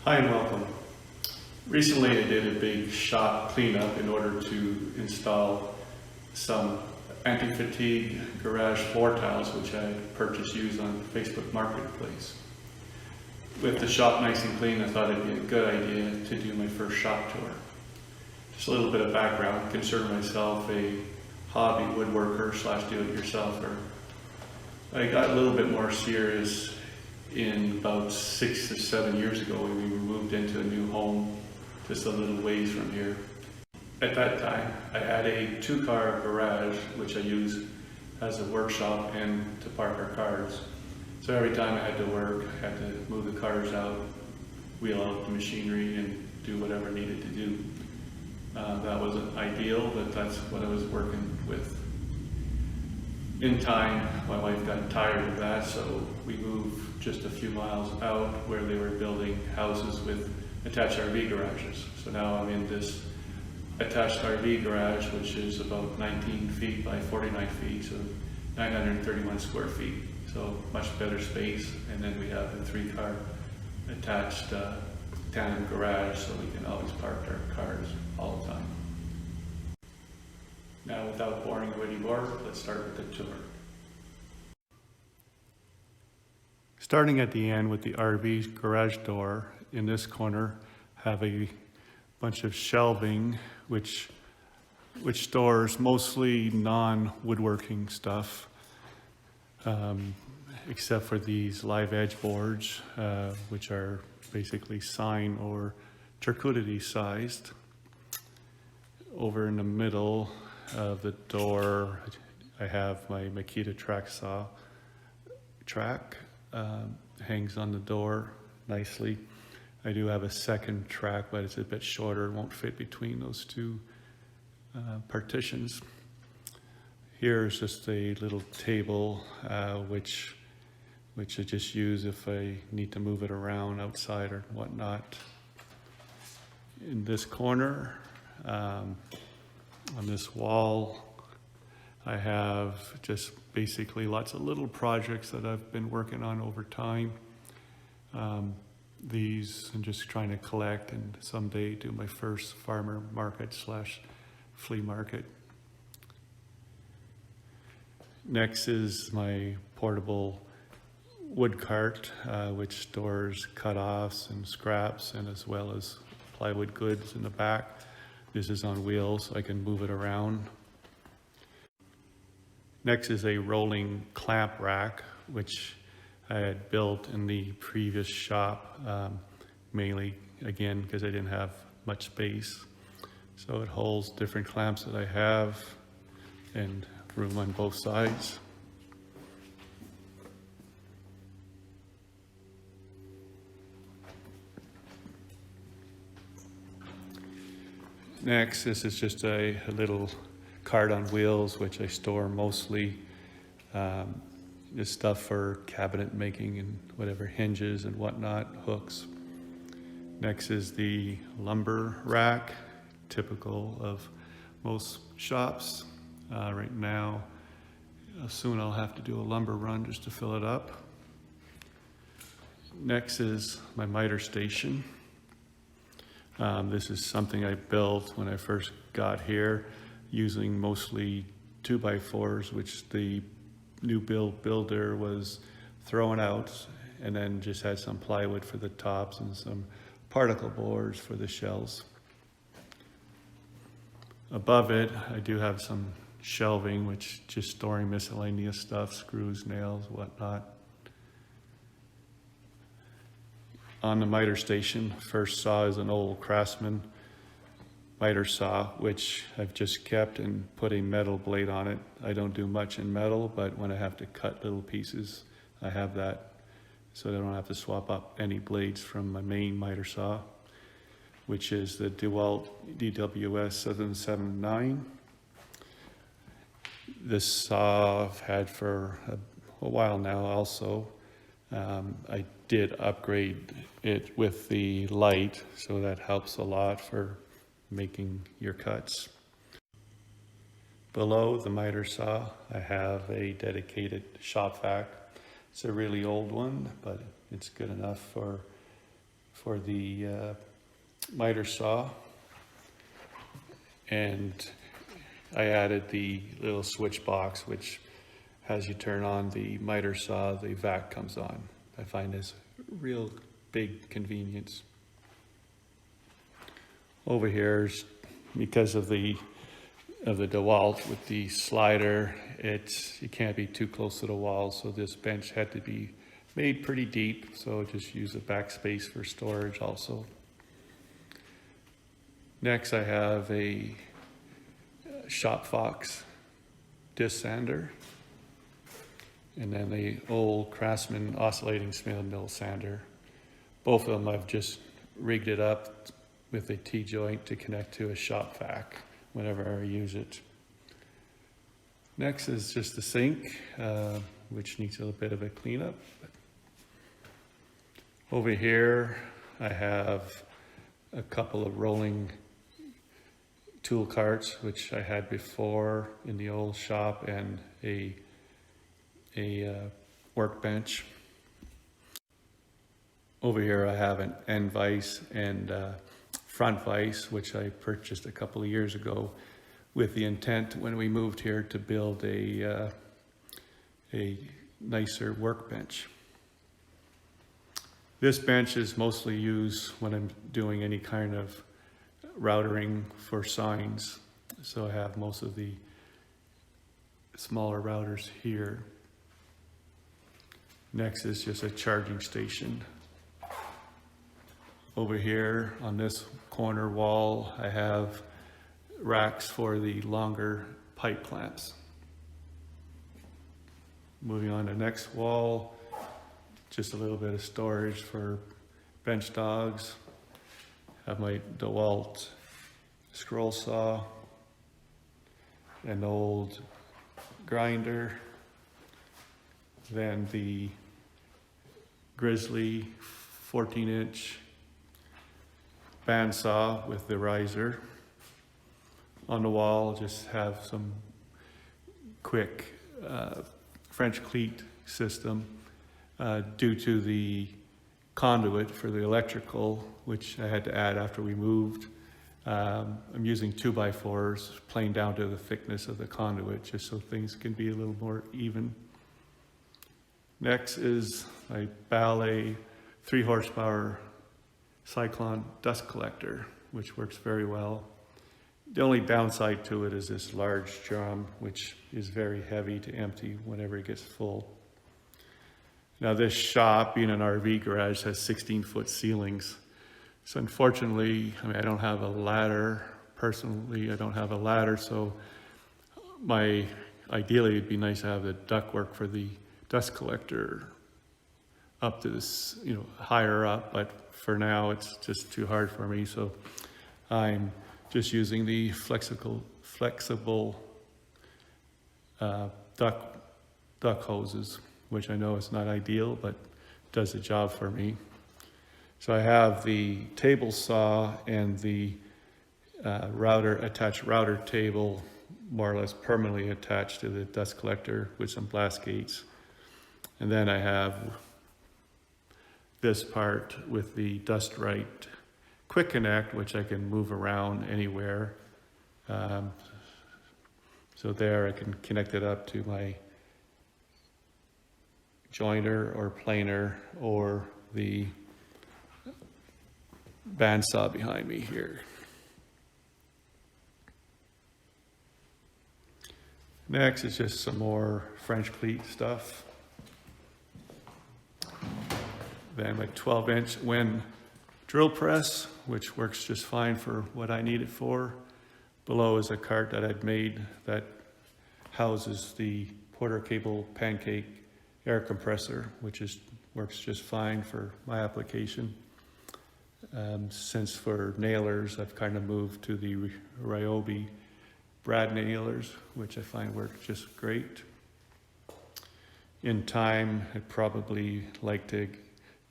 Hi and welcome. Recently I did a big shop cleanup in order to install some anti-fatigue garage floor tiles which I purchased used on Facebook Marketplace. With the shop nice and clean, I thought it'd be a good idea to do my first shop tour. Just a little bit of background, I consider myself a hobby woodworker / do-it-yourselfer. I got a little bit more serious in about 6 or 7 years ago when we moved into a new home just a little ways from here. At that time, I had a 2-car garage which I use as a workshop and to park our cars. So every time I had to work, I had to move the cars out, wheel out the machinery and do whatever I needed to do. That wasn't ideal, but that's what I was working with. In time, my wife got tired of that, so we moved just a few miles out where they were building houses with attached RV garages. So now I'm in this attached RV garage, which is about 19 feet by 49 feet, so 931 square feet. So much better space. And then we have a 3-car attached tandem garage, so we can always park our cars all the time. Now, without boring you anymore, let's start with the tour. Starting at the end with the RV garage door, in this corner have a bunch of shelving which stores mostly non-woodworking stuff, except for these live edge boards, which are basically sign or charcuterie sized. Over in the middle of the door, I have my Makita track saw. Hangs on the door nicely. I do have a second track, but it's a bit shorter. It won't fit between those two partitions. Here's just a little table, which I just use if I need to move it around outside or whatnot. In this corner, on this wall, I have just basically lots of little projects that I've been working on over time. These I'm just trying to collect and someday do my first farmer market / flea market. Next is my portable wood cart, which stores cut-offs and scraps, and as well as plywood goods in the back. This is on wheels, so I can move it around. Next is a rolling clamp rack, which I had built in the previous shop, mainly, again, because I didn't have much space. So it holds different clamps that I have and room on both sides. Next, this is just a little cart on wheels, which I store mostly this stuff for cabinet making and whatever, hinges and whatnot, hooks. Next is the lumber rack, typical of most shops. Right now, soon I'll have to do a lumber run just to fill it up. Next is my miter station. This is something I built when I first got here, using mostly 2x4s, which the new builder was throwing out, and then just had some plywood for the tops and some particle boards for the shells. Above it, I do have some shelving, which just storing miscellaneous stuff, screws, nails, whatnot. On the miter station, first saw is an old Craftsman miter saw, which I've just kept and put a metal blade on it. I don't do much in metal, but when I have to cut little pieces, I have that, so I don't have to swap up any blades from my main miter saw, which is the DeWalt DWS 779. This saw I've had for a while now also. I did upgrade it with the light, so that helps a lot for making your cuts. Below the miter saw, I have a dedicated shop vac. It's a really old one, but it's good enough for the miter saw, and I added the little switch box, which as you turn on the miter saw, the vac comes on. I find this real big convenience. Over here, because of the DeWalt with the slider, you can't be too close to the wall, so this bench had to be made pretty deep, so just use the backspace for storage also. Next, I have a Shop Fox disc sander, and then the old Craftsman oscillating mill sander. Both of them I've just rigged it up with a T-joint to connect to a shop vac whenever I use it. Next is just the sink, which needs a little bit of a cleanup. Over here, I have a couple of rolling tool carts, which I had before in the old shop, and a workbench. Over here, I have an end vise and front vise, which I purchased a couple of years ago with the intent when we moved here to build a nicer workbench. This bench is mostly used when I'm doing any kind of routering for signs. So I have most of the smaller routers here. Next is just a charging station. Over here on this corner wall, I have racks for the longer pipe clamps. Moving on to the next wall, just a little bit of storage for bench dogs. I have my DeWalt scroll saw, an old grinder, then the Grizzly 14-inch bandsaw with the riser. On the wall, just have some quick French cleat system due to the conduit for the electrical, which I had to add after we moved. I'm using 2x4s, playing down to the thickness of the conduit, just so things can be a little more even. Next is my Ballet 3 horsepower Cyclone dust collector, which works very well. The only downside to it is this large drum, which is very heavy to empty whenever it gets full. Now this shop, being an RV garage, has 16-foot ceilings. So unfortunately, I don't have a ladder. Personally, I don't have a ladder, so ideally it'd be nice to have the ductwork for the dust collector up to this, higher up, but for now it's just too hard for me, so I'm just using the flexible duct hoses, which I know is not ideal, but does the job for me. So I have the table saw and the attached router table more or less permanently attached to the dust collector with some blast gates. And then I have this part with the Dust Right Quick Connect, which I can move around anywhere. So there I can connect it up to my joiner or planer or the bandsaw behind me here. Next is just some more French cleat stuff. Then my 12-inch Wen drill press, which works just fine for what I need it for. Below is a cart that I'd made that houses the Porter Cable Pancake air compressor, which works just fine for my application. Since for nailers, I've kind of moved to the Ryobi brad nailers, which I find work just great. In time, I'd probably like to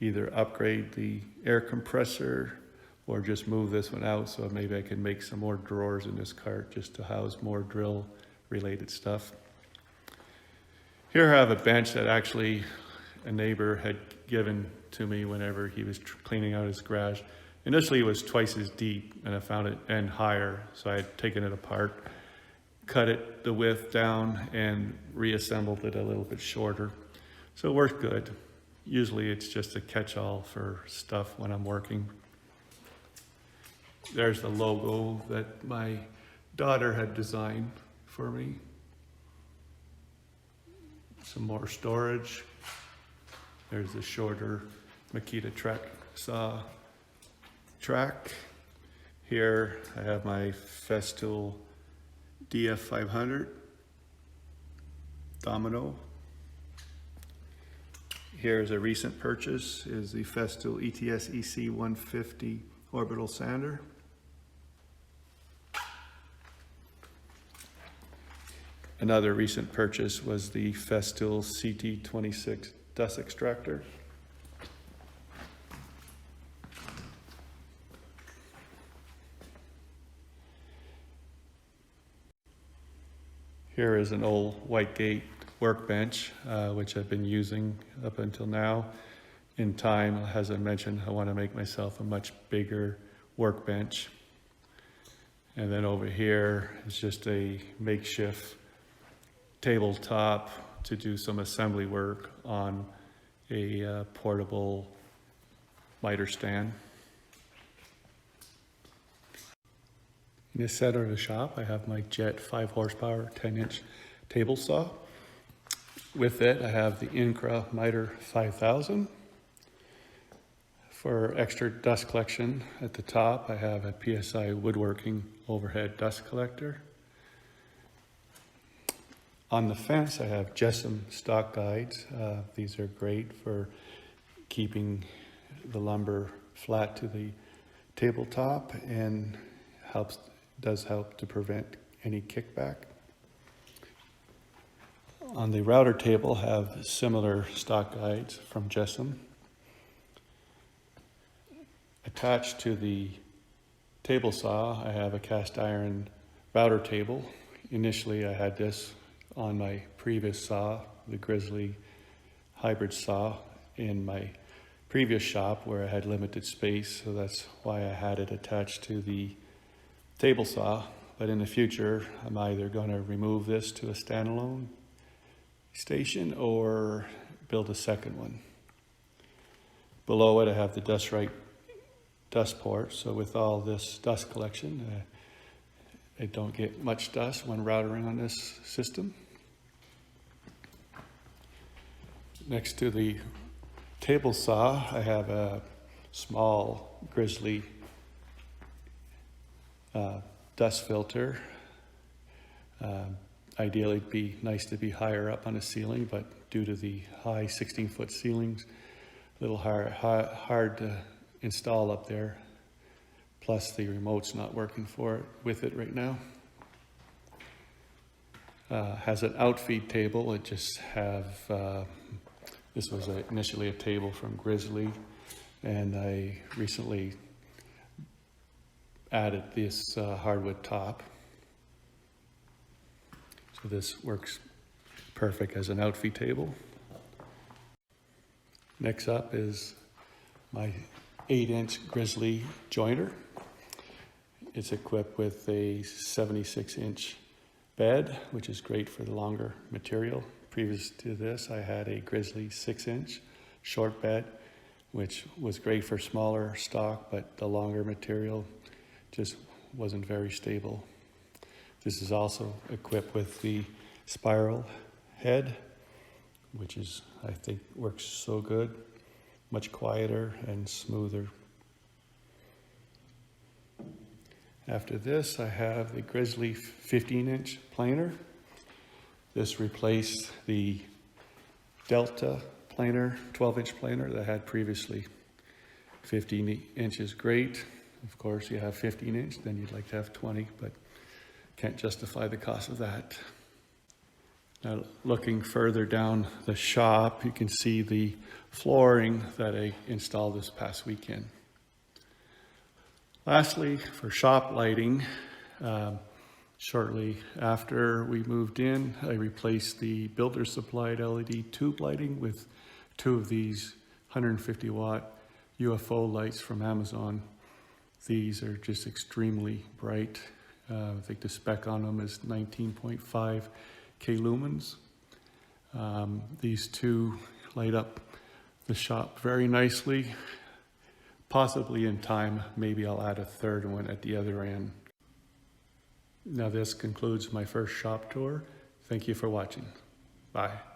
either upgrade the air compressor or just move this one out, so maybe I can make some more drawers in this cart just to house more drill related stuff. Here I have a bench that actually a neighbor had given to me whenever he was cleaning out his garage. Initially, it was twice as deep, and I found it, and higher, so I had taken it apart, cut it the width down, and reassembled it a little bit shorter. So it worked good. Usually it's just a catch-all for stuff when I'm working. There's the logo that my daughter had designed for me. Some more storage. There's the shorter Makita track saw track. Here I have my Festool DF500 Domino. Here's a recent purchase, is the Festool ETS EC150 orbital sander. Another recent purchase was the Festool CT26 dust extractor. Here is an old Whitegate workbench, which I've been using up until now. In time, as I mentioned, I want to make myself a much bigger workbench. And then over here is just a makeshift tabletop to do some assembly work on a portable miter stand. In the center of the shop, I have my Jet 5 horsepower 10-inch table saw. With it, I have the Incra Miter 5000. For extra dust collection at the top, I have a PSI Woodworking overhead dust collector. On the fence, I have Jessom stock guides. These are great for keeping the lumber flat to the tabletop and does help to prevent any kickback. On the router table, I have similar stock guides from Jessom. Attached to the table saw, I have a cast iron router table. Initially, I had this on my previous saw, the Grizzly hybrid saw, in my previous shop where I had limited space, so that's why I had it attached to the table saw. But in the future, I'm either going to remove this to a standalone station or build a second one. Below it, I have the DustRite dust port. So with all this dust collection, I don't get much dust when routering on this system. Next to the table saw, I have a small Grizzly dust filter. Ideally, it'd be nice to be higher up on the ceiling, but due to the high 16-foot ceilings, a little hard to install up there. Plus, the remote's not working with it right now. Has an outfeed table. It just this was initially a table from Grizzly, and I recently added this hardwood top. So this works perfect as an outfeed table. Next up is my 8-inch Grizzly joiner. It's equipped with a 76-inch bed, which is great for the longer material. Previous to this, I had a Grizzly 6-inch short bed, which was great for smaller stock, but the longer material just wasn't very stable. This is also equipped with the spiral head, which is, I think, works so good, much quieter and smoother. After this, I have the Grizzly 15-inch planer. This replaced the Delta planer, 12-inch planer that I had previously. 15 inches great. Of course, you have 15-inch, then you'd like to have 20, but can't justify the cost of that. Now, looking further down the shop, you can see the flooring that I installed this past weekend. Lastly, for shop lighting, shortly after we moved in, I replaced the builder supplied LED tube lighting with two of these 150 watt UFO lights from Amazon. These are just extremely bright. I think the spec on them is 19.5 K lumens. These two light up the shop very nicely. Possibly in time, maybe I'll add a third one at the other end. Now this concludes my first shop tour. Thank you for watching. Bye.